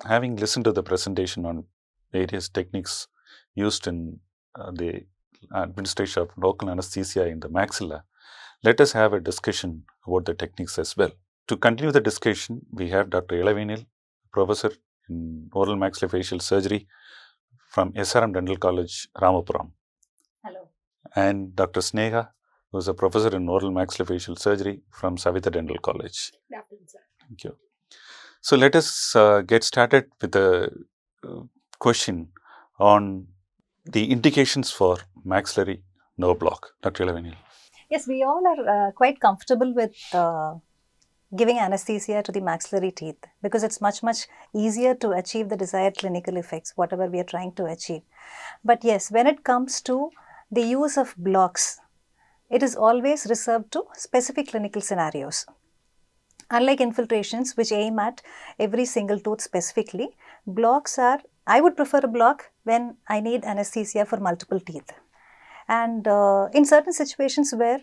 having listened to the presentation on various techniques used in the administration of local anesthesia in the maxilla, let us have a discussion about the techniques as well. To continue the discussion, we have Dr. Ilavenil, professor in oral maxillofacial surgery from SRM Dental College, Ramapuram. Hello. And Dr. Sneha, who is a professor in oral maxillofacial surgery from Savitha Dental College. Good afternoon, sir. Thank you. So let us get started with a question on the indications for maxillary nerve block. Dr. Ilavenil. Yes, we all are quite comfortable with giving anesthesia to the maxillary teeth because it's much easier to achieve the desired clinical effects, whatever we are trying to achieve. But yes, when it comes to the use of blocks, it is always reserved to specific clinical scenarios. Unlike infiltrations, which aim at every single tooth specifically, blocks are, I would prefer a block when I need anesthesia for multiple teeth. And in certain situations where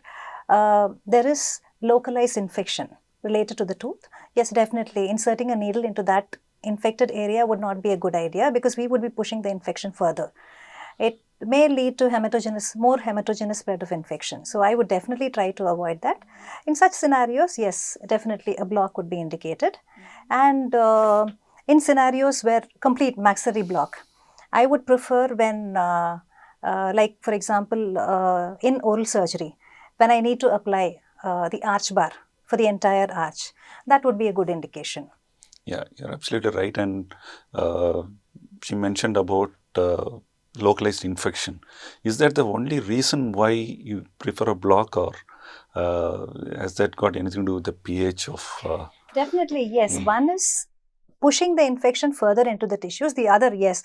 there is localized infection related to the tooth, yes, definitely inserting a needle into that infected area would not be a good idea because we would be pushing the infection further. It may lead to more hematogenous spread of infection. So I would definitely try to avoid that. In such scenarios, yes, definitely a block would be indicated. And in scenarios where complete maxillary block, I would prefer when, like for example, in oral surgery, when I need to apply the arch bar for the entire arch, that would be a good indication. Yeah, you're absolutely right. And she mentioned about localized infection. Is that the only reason why you prefer a block, or has that got anything to do with the pH of? Definitely, yes. One is pushing the infection further into the tissues. The other, yes,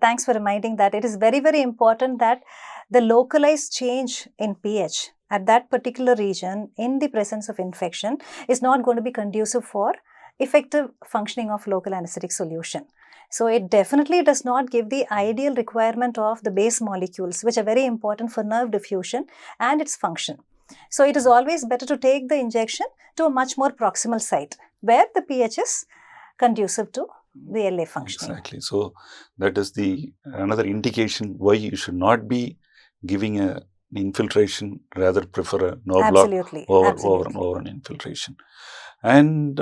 thanks for reminding that. It is very, very important that the localized change in pH at that particular region in the presence of infection is not going to be conducive for effective functioning of local anesthetic solution. So it definitely does not give the ideal requirement of the base molecules, which are very important for nerve diffusion and its function. So it is always better to take the injection to a much more proximal site where the pH is conducive to the LA functioning. Exactly. So that is another indication why you should not be giving an infiltration, rather prefer a nerve block over an infiltration. And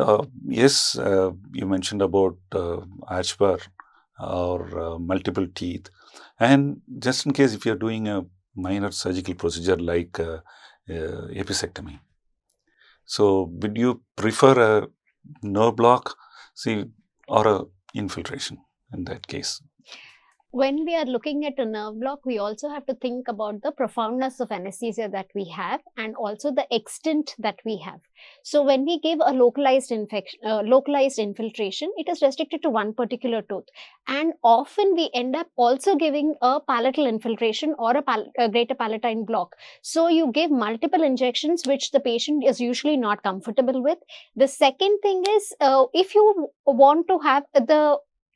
yes, you mentioned about arch bar or multiple teeth. And just in case if you're doing a minor surgical procedure like episectomy, so would you prefer a nerve block, or a infiltration in that case? When we are looking at a nerve block, we also have to think about the profoundness of anesthesia that we have and also the extent that we have. So when we give a localized infiltration, it is restricted to one particular tooth. And often we end up also giving a palatal infiltration or a greater palatine block. So you give multiple injections, which the patient is usually not comfortable with. The second thing is, if you want to have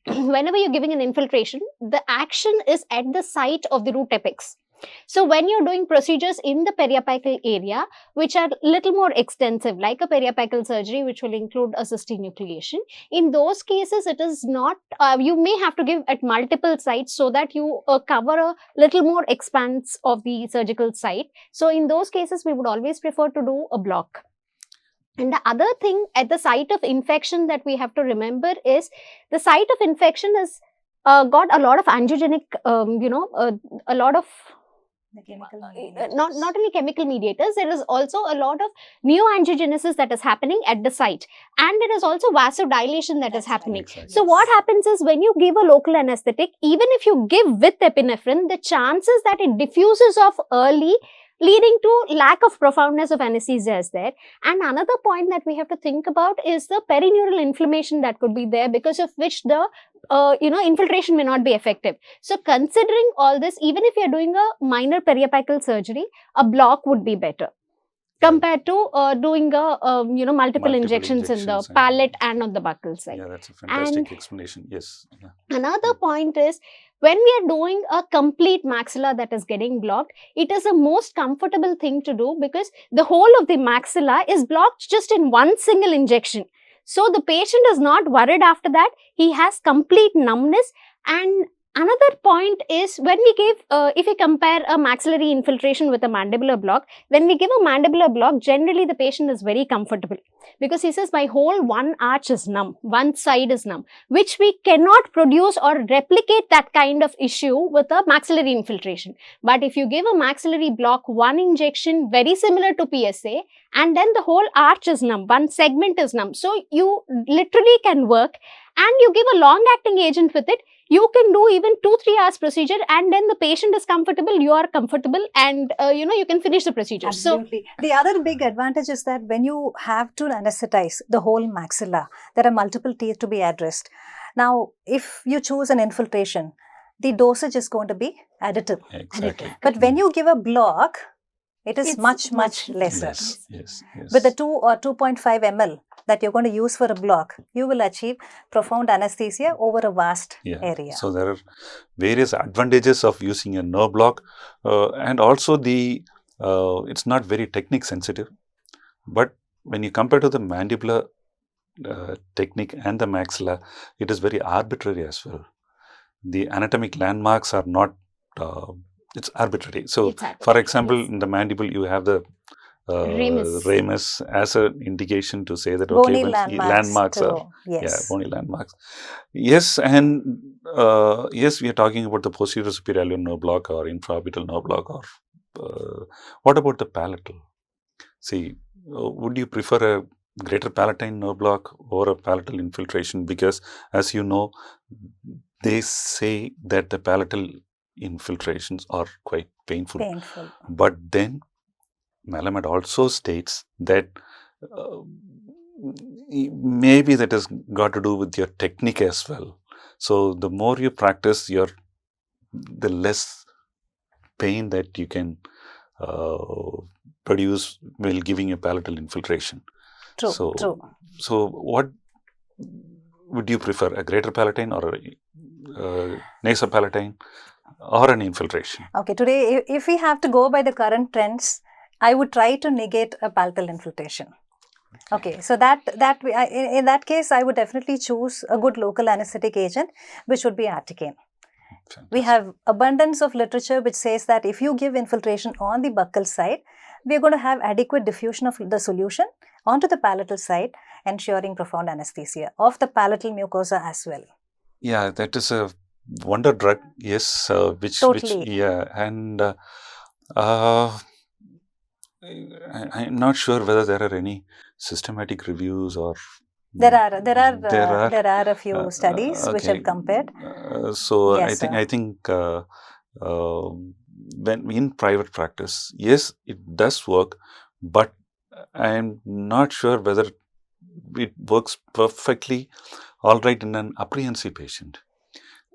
whenever you're giving an infiltration, the action is at the site of the root apex. So when you're doing procedures in the periapical area, which are little more extensive, like a periapical surgery, which will include a cyst enucleation, in those cases, it is not, you may have to give at multiple sites so that you cover a little more expanse of the surgical site. So in those cases, we would always prefer to do a block. And the other thing at the site of infection that we have to remember is the site of infection has got a lot of angiogenic, a lot of not only chemical mediators, there is also a lot of neoangiogenesis that is happening at the site, and there is also vasodilation that is happening. Right. So what happens is when you give a local anesthetic, even if you give with epinephrine, the chances that it diffuses off early, leading to lack of profoundness of anesthesia is there. And another point that we have to think about is the perineural inflammation that could be there, because of which the infiltration may not be effective. So considering all this, even if you're doing a minor periapical surgery, a block would be better compared to doing a multiple injections in the palate and on the buccal side. Yeah, that's a fantastic explanation. Yes. Yeah. Another point is, when we are doing a complete maxilla that is getting blocked, it is the most comfortable thing to do because the whole of the maxilla is blocked just in one single injection. So the patient is not worried after that. He has complete numbness. And another point is when we give, if we compare a maxillary infiltration with a mandibular block, when we give a mandibular block, generally the patient is very comfortable because he says my whole one arch is numb, one side is numb, which we cannot produce or replicate that kind of issue with a maxillary infiltration. But if you give a maxillary block, one injection very similar to PSA, and then the whole arch is numb, one segment is numb. So you literally can work, and you give a long-acting agent with it. You can do even 2-3 hours procedure, and then the patient is comfortable, you are comfortable, and you can finish the procedure. Absolutely. So the other big advantage is that when you have to anesthetize the whole maxilla, there are multiple teeth to be addressed. Now, if you choose an infiltration, the dosage is going to be additive. Exactly. But when you give a block, it's much lesser. Yes. With the 2 or 2.5 ml that you're going to use for a block, you will achieve profound anesthesia over a vast area. So there are various advantages of using a nerve block, and also it's not very technique sensitive. But when you compare to the mandibular technique and the maxilla, it is very arbitrary as well. The anatomic landmarks are not. It's arbitrary. So, for example, in the mandible, you have the ramus as an indication to say that bony landmarks are bony landmarks. Yes, and yes, we are talking about the posterior superior nerve block or infraorbital nerve block. Or what about the palatal? See, would you prefer a greater palatine nerve block or a palatal infiltration? Because, as you know, they say that the palatal infiltrations are quite painful. But then Malamed also states that maybe that has got to do with your technique as well. So the more you practice, the less pain that you can produce while giving a palatal infiltration. True. So what would you prefer, a greater palatine or a nasopalatine or an infiltration? Okay, today if we have to go by the current trends, I would try to negate a palatal infiltration. Okay, so in that case, I would definitely choose a good local anesthetic agent, which would be Articaine. We have abundance of literature which says that if you give infiltration on the buccal side, we are going to have adequate diffusion of the solution onto the palatal side, ensuring profound anesthesia of the palatal mucosa as well. Yeah, that is a wonder drug. Yes, totally. And I'm not sure whether there are any systematic reviews or. There are a few studies which have compared. So yes, I think when in private practice, yes, it does work, but I'm not sure whether it works perfectly all right in an apprehensive patient.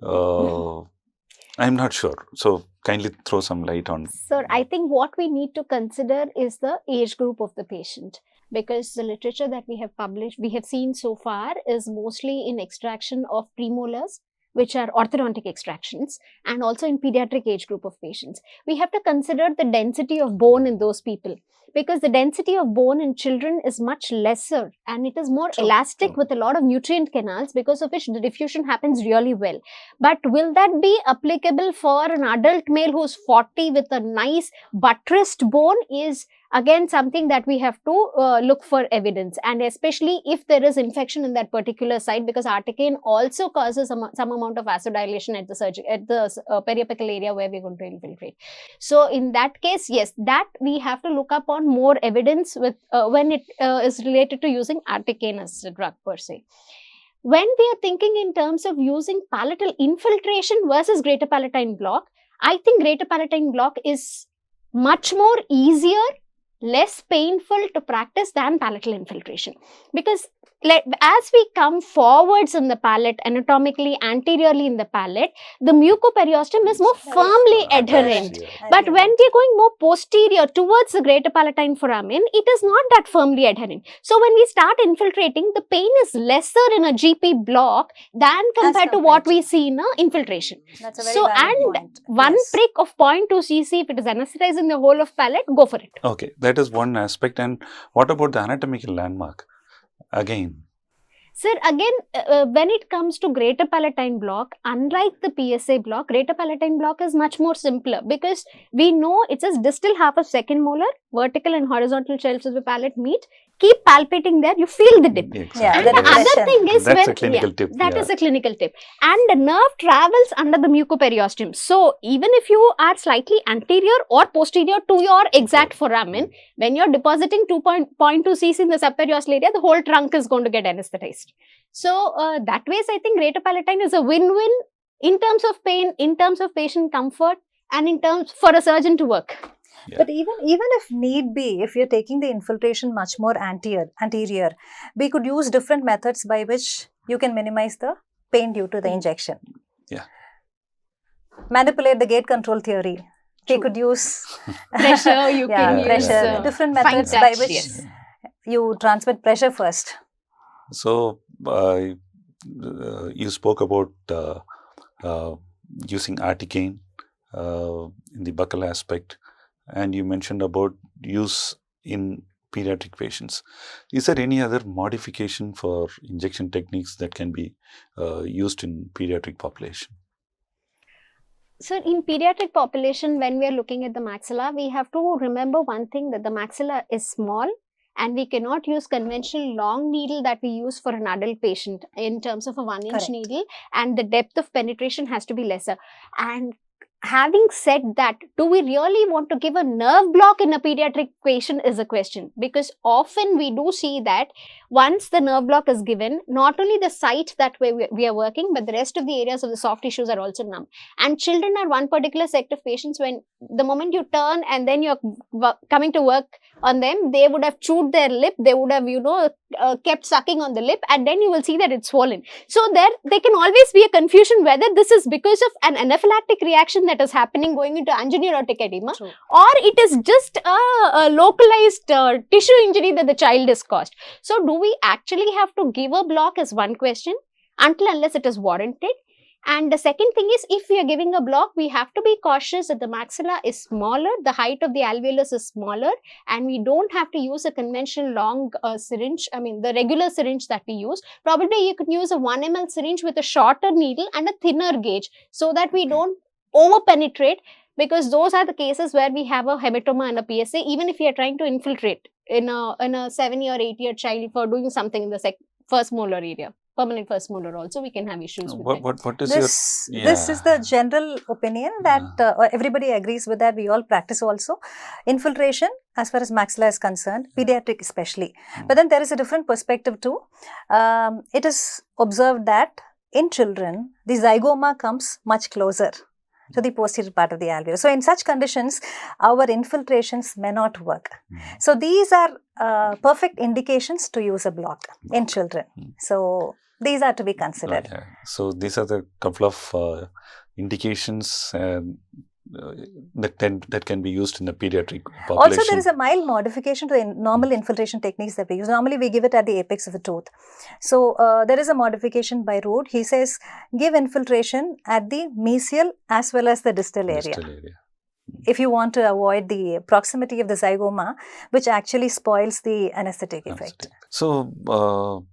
I'm not sure. So kindly throw some light on. Sir, I think what we need to consider is the age group of the patient, because the literature that we have published, we have seen so far is mostly in extraction of premolars, which are orthodontic extractions, and also in pediatric age group of patients. We have to consider the density of bone in those people, because the density of bone in children is much lesser and it is more elastic with a lot of nutrient canals, because of which the diffusion happens really well. But will that be applicable for an adult male who is 40 with a nice buttressed bone is again something that we have to look for evidence, and especially if there is infection in that particular site, because Articaine also causes some amount of vasodilation at the periapical area where we are going to infiltrate. So in that case, yes, that we have to look up on more evidence with when it is related to using Articaine as a drug per se. When we are thinking in terms of using palatal infiltration versus greater palatine block, I think greater palatine block is much more easier, less painful to practice than palatal infiltration, because as we come forwards in the palate, anatomically anteriorly in the palate, the mucoperiosteum is more firmly adherent. But when we are going more posterior towards the greater palatine foramen, it is not that firmly adherent. So when we start infiltrating, the pain is lesser in a GP block than compared to what we see in a infiltration. That's a very valid point. One prick of 0.2 cc, if it is anesthetizing the whole of palate, go for it. Okay, that is one aspect. And what about the anatomical landmark? Again, Sir, again, when it comes to greater palatine block, unlike the PSA block, greater palatine block is much more simpler because we know it's a distal half of second molar, vertical and horizontal shelves of the palate meet. Keep palpating there, you feel the dip. Exactly. Yeah, And the other thing is that's when, a clinical tip. that is a clinical tip. And the nerve travels under the mucoperiosteum. So even if you are slightly anterior or posterior to your exact foramen, when you're depositing 2.2 cc in the subperiosteal area, the whole trunk is going to get anesthetized. So that ways, I think greater palatine is a win-win in terms of pain, in terms of patient comfort, and in terms for a surgeon to work. Yeah. But even if need be, if you're taking the infiltration much more anterior, we could use different methods by which you can minimize the pain due to the injection. Yeah. Manipulate the gate control theory. We could use Pressure, you can use pressure, different methods fine by touch, which yes. you transmit pressure first. So, you spoke about using articaine in the buccal aspect, and you mentioned about use in pediatric patients. Is there any other modification for injection techniques that can be used in pediatric population? So in pediatric population, when we are looking at the maxilla, we have to remember one thing, that the maxilla is small and we cannot use conventional long needle that we use for an adult patient in terms of a 1-inch Correct. needle, and the depth of penetration has to be lesser. And having said that, do we really want to give a nerve block in a pediatric patient is a question, because often we do see that once the nerve block is given, not only the site that we are working, but the rest of the areas of the soft tissues are also numb. And children are one particular set of patients when the moment you turn and then you're coming to work on them, they would have chewed their lip, they would have, kept sucking on the lip, and then you will see that it's swollen. So there can always be a confusion whether this is because of an anaphylactic reaction that is happening going into angioneurotic edema, True. or it is just a localized tissue injury that the child is caused. So do we actually have to give a block is one question, unless it is warranted. And the second thing is, if we are giving a block, we have to be cautious that the maxilla is smaller, the height of the alveolus is smaller, and we don't have to use a conventional long syringe, the regular syringe that we use. Probably you could use a 1 ml syringe with a shorter needle and a thinner gauge so that we don't over penetrate, because those are the cases where we have a hematoma and a PSA, even if we are trying to infiltrate in a 7-year or 8-year child for doing something in the first molar area. Permanent first molar also, we can have issues with that. What is this is the general opinion that everybody agrees with, that we all practice also. Infiltration as far as maxilla is concerned, pediatric especially. But then there is a different perspective too. It is observed that in children, the zygoma comes much closer to the posterior part of the alveolus. So in such conditions, our infiltrations may not work. So these are perfect indications to use a block in children. So these are to be considered. So these are the couple of indications that can be used in the pediatric population. Also, there is a mild modification to the normal infiltration techniques that we use. Normally, we give it at the apex of the tooth. So there is a modification by Rood. He says, give infiltration at the mesial as well as the distal area. If you want to avoid the proximity of the zygoma, which actually spoils the anesthetic effect. So,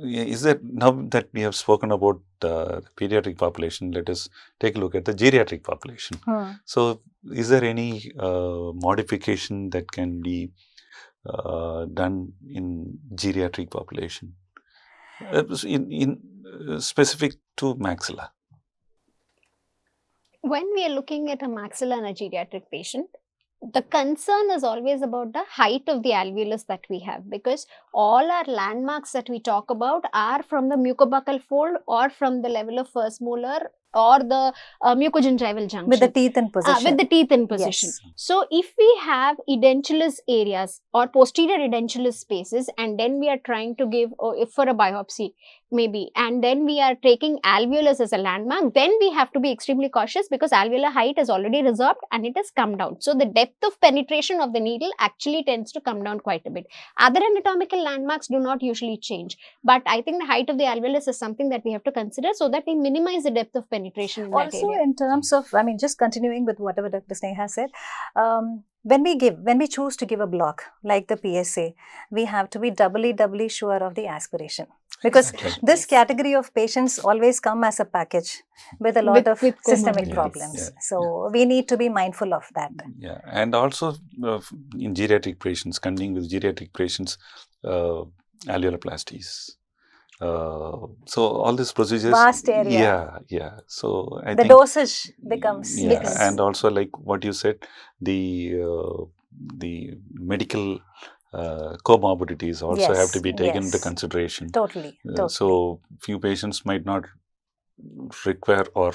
is that, now that we have spoken about the pediatric population, let us take a look at the geriatric population. So, is there any modification that can be done in geriatric population, in specific to maxilla? When we are looking at a maxilla in a geriatric patient, the concern is always about the height of the alveolus that we have, because all our landmarks that we talk about are from the mucobuccal fold or from the level of first molar or the mucogingival junction. With the teeth in position. With the teeth in position. Yes. So, if we have edentulous areas or posterior edentulous spaces, and then we are trying to give, for a biopsy maybe, and then we are taking alveolus as a landmark, then we have to be extremely cautious, because alveolar height is already resorbed and it has come down. So, the depth of penetration of the needle actually tends to come down quite a bit. Other anatomical landmarks do not usually change, but I think the height of the alveolus is something that we have to consider so that we minimize the depth of penetration in also, that area. In terms of, just continuing with whatever Dr. Sneha said, when we choose to give a block like the PSA, we have to be doubly sure of the aspiration, because this category of patients always come as a package with a lot of systemic problems. So we need to be mindful of that. Yeah, and also in geriatric patients, continuing with geriatric patients, alveoloplasties. So all these procedures, vast area. Yeah. So I the think dosage becomes and also like what you said, the medical comorbidities also have to be taken into consideration. Totally. So few patients might not require or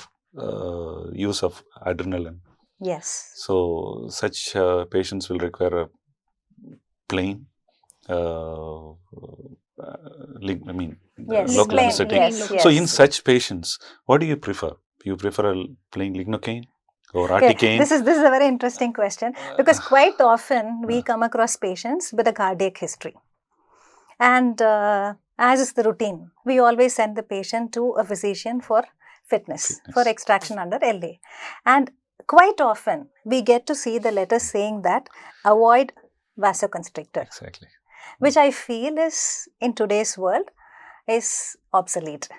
use of adrenaline. Yes. So such patients will require a plain local anesthetic. So in such patients, what do you prefer? Do you prefer a plain lignocaine or articaine? This is a very interesting question, because quite often we come across patients with a cardiac history, and as is the routine, we always send the patient to a physician for fitness. For extraction under LA, and quite often we get to see the letters saying that avoid vasoconstrictor. Exactly. Which I feel is, in today's world, is obsolete,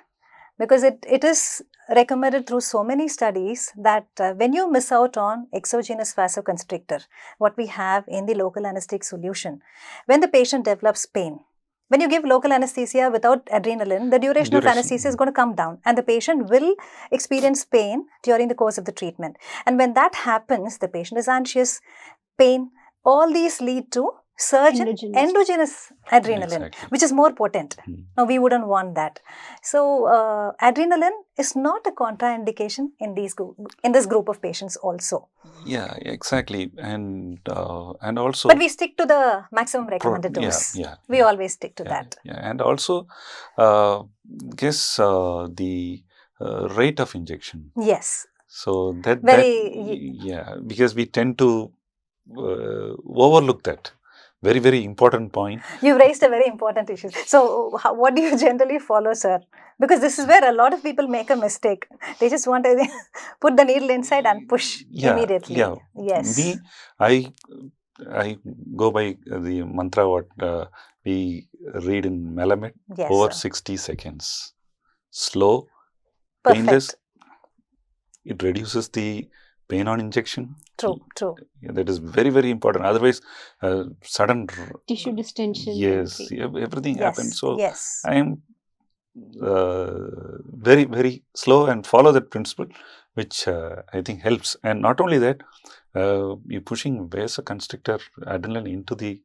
because it is recommended through so many studies that when you miss out on exogenous vasoconstrictor, what we have in the local anesthetic solution, when the patient develops pain, when you give local anesthesia without adrenaline, the duration of anesthesia is going to come down, and the patient will experience pain during the course of the treatment. And when that happens, the patient is anxious, pain, all these lead to surge in endogenous adrenaline, which is more potent. Now, we wouldn't want that. So, adrenaline is not a contraindication in this group of patients also. Yeah, exactly. And also... But we stick to the maximum recommended dose. We always stick to that. Yeah, and also, guess the rate of injection. Yes. So, because we tend to overlook that. Very, very important point. You raised a very important issue. So, what do you generally follow, sir? Because this is where a lot of people make a mistake. They just want to put the needle inside and push immediately. Yeah. Yes. Me, I go by the mantra what we read in Melamed, over 60 seconds. Slow, painless. It reduces the pain on injection. True. Yeah, that is very, very important. Otherwise, sudden tissue distension. Yes, everything happens. So I am very, very slow and follow that principle, which I think helps. And not only that, you're pushing vasoconstrictor adrenaline into the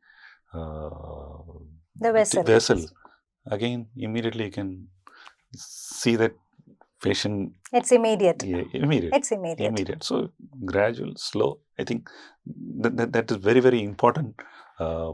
vessel. Again, immediately you can see that patient. It's immediate. Yeah, immediate. It's immediate. So gradual, slow. I think that is very, very important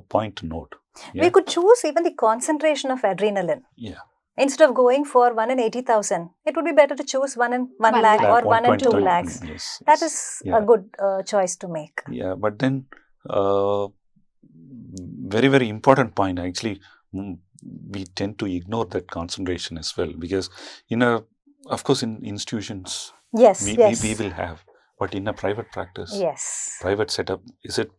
point to note. Yeah? We could choose even the concentration of adrenaline. Yeah. Instead of going for 1 in 80,000, it would be better to choose 1 in 1 lakh or 1 in 2 lakhs. Yes. That is a good choice to make. Yeah, but then very, very important point actually, we tend to ignore that concentration as well, because of course, in institutions, we will have, but in a private practice, private setup, is it?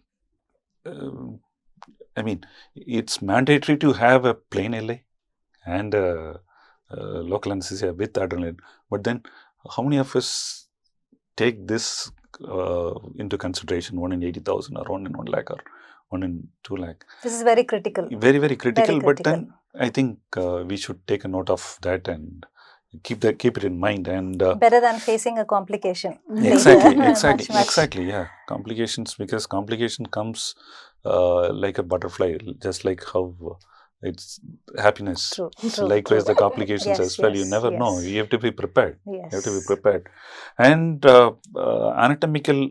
It's mandatory to have a plain LA and local anesthesia with adrenaline. But then, how many of us take this into consideration? 1 in 80,000, or 1 in 1 lakh, or 1 in 2 lakh. This is very critical. Very, very critical. But then, I think we should take a note of that and keep it in mind, and better than facing a complication. Exactly. Yeah, complications, because complication comes like a butterfly, just like how it's happiness. True. Likewise, the complications as well. You never know. You have to be prepared. Yes. You have to be prepared. And anatomical,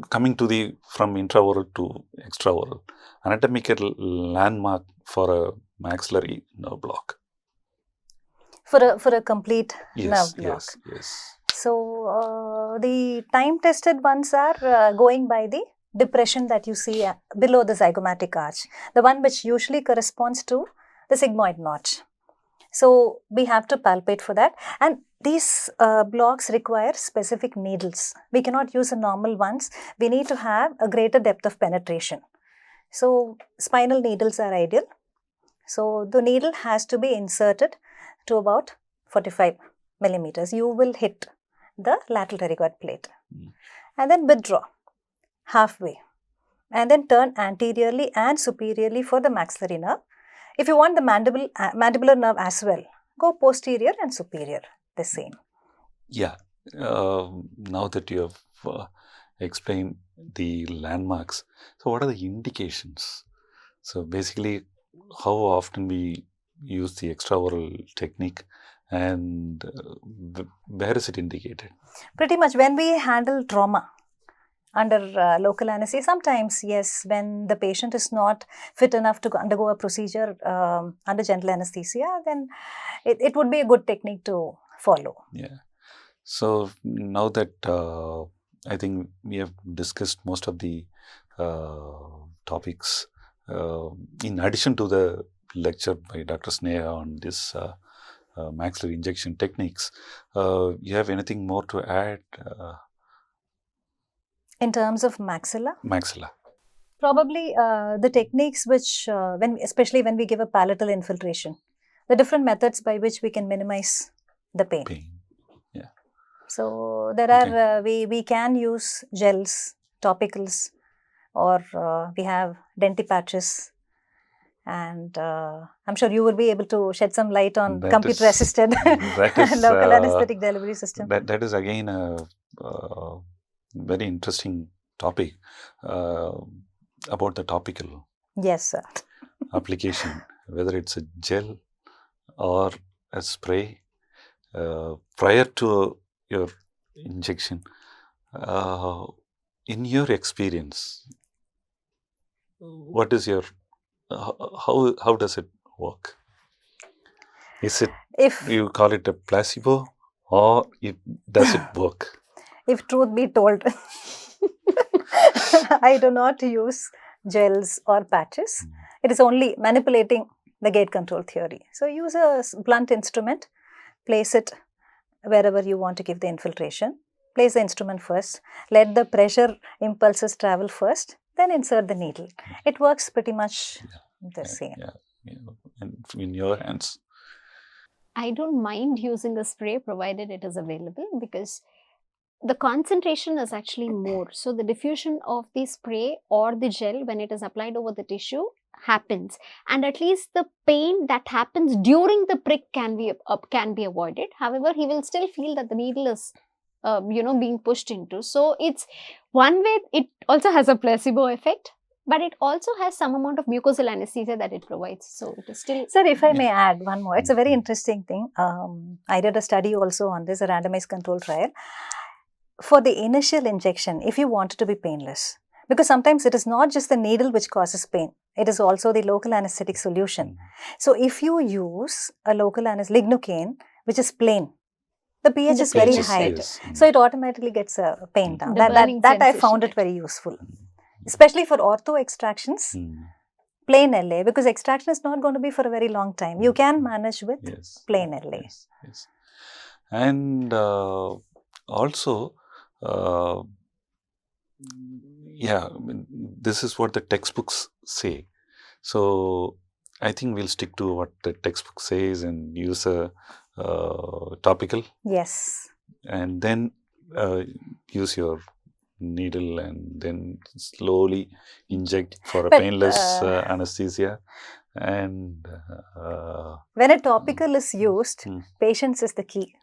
coming to from intraoral to extraoral, anatomical landmark for a maxillary nerve block. For a complete nerve block. Yes. So, the time-tested ones are going by the depression that you see below the zygomatic arch, the one which usually corresponds to the sigmoid notch. So we have to palpate for that. And these blocks require specific needles. We cannot use the normal ones. We need to have a greater depth of penetration. So spinal needles are ideal. So the needle has to be inserted to about 45 millimeters. You will hit the lateral pterygoid plate. And then withdraw halfway. And then turn anteriorly and superiorly for the maxillary nerve. If you want the mandibular nerve as well, go posterior and superior, the same. Yeah. Now that you have explained the landmarks, so what are the indications? So basically, how often we use the extraoral technique and where is it indicated? Pretty much when we handle trauma under local anesthesia, sometimes yes, when the patient is not fit enough to undergo a procedure under general anesthesia, then it would be a good technique to follow. Yeah. So now that I think we have discussed most of the topics, in addition to the lecture by Dr. Sneha on this maxillary injection techniques, you have anything more to add? In terms of maxilla? Maxilla. Probably the techniques which, especially when we give a palatal infiltration, the different methods by which we can minimize the pain. Yeah. So there are, we can use gels, topicals, or we have denti patches. And I'm sure you will be able to shed some light on computer-assisted local anesthetic delivery system. That is again a very interesting topic about the topical application, whether it's a gel or a spray prior to your injection. In your experience, what is your how does it work? Is it, if you call it a placebo, or does it work? If truth be told, I do not use gels or patches. It is only manipulating the gate control theory. So use a blunt instrument, place it wherever you want to give the infiltration. Place the instrument first, let the pressure impulses travel first, then insert the needle. It works pretty much the same. And in your hands? I don't mind using a spray provided it is available, because the concentration is actually more. So the diffusion of the spray or the gel when it is applied over the tissue happens, and at least the pain that happens during the prick can be avoided. However, he will still feel that the needle is being pushed into. So it's one way. It also has a placebo effect, but it also has some amount of mucosal anesthesia that it provides. So it is still. Sir, if I may add one more, it's a very interesting thing. I did a study also on this, a randomized control trial. For the initial injection, if you want it to be painless, because sometimes it is not just the needle which causes pain, it is also the local anesthetic solution. So if you use a local anesthetic, lignocaine, which is plain, the pH is very high. So it automatically gets a pain down. That I found it very useful. Especially for ortho extractions, plain LA, because extraction is not going to be for a very long time. You can manage with plain LA. Yes. And also, this is what the textbooks say. So I think we'll stick to what the textbook says and use a topical. Yes. And then use your needle and then slowly inject for a painless anesthesia. And when a topical is used, patience is the key.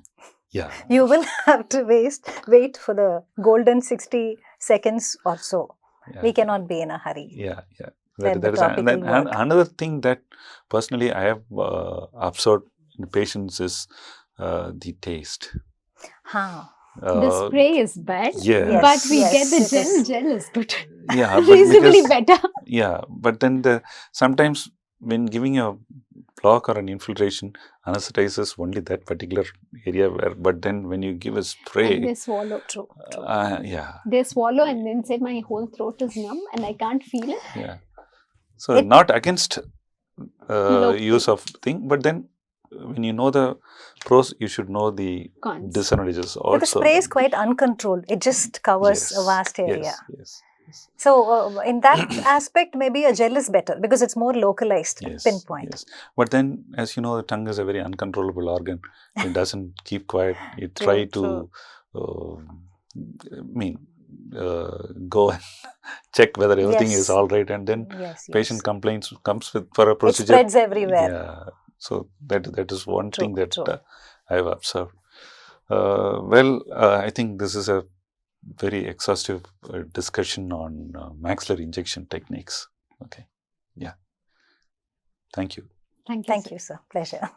Yeah. You will have to wait for the golden 60 seconds or so. Yeah. We cannot be in a hurry. Yeah. That is another thing that personally I have observed in patients is the taste. The spray is bad, but we get the gel. Gel is good. Yeah, reasonably better. Yeah, but then sometimes when giving a block or an infiltration, anesthetizes only that particular area. But then when you give a spray, and they swallow. True. They swallow and then say my whole throat is numb and I can't feel it. Yeah. So not against use of thing, but then when you know the pros, you should know the Cons. disadvantages also. But the spray is quite uncontrolled. It just covers a vast area. Yes, yes, yes. So in that aspect, maybe a gel is better because it's more localized, pinpoint. Yes. But then, as you know, the tongue is a very uncontrollable organ. It doesn't keep quiet. It try to, go and check whether everything is all right, and then patient complaints comes for a procedure. It spreads everywhere. Yeah. So that is one thing that I have observed. I think this is a very exhaustive discussion on maxillary injection techniques. Okay. Yeah. Thank you. Thank you, sir. Pleasure.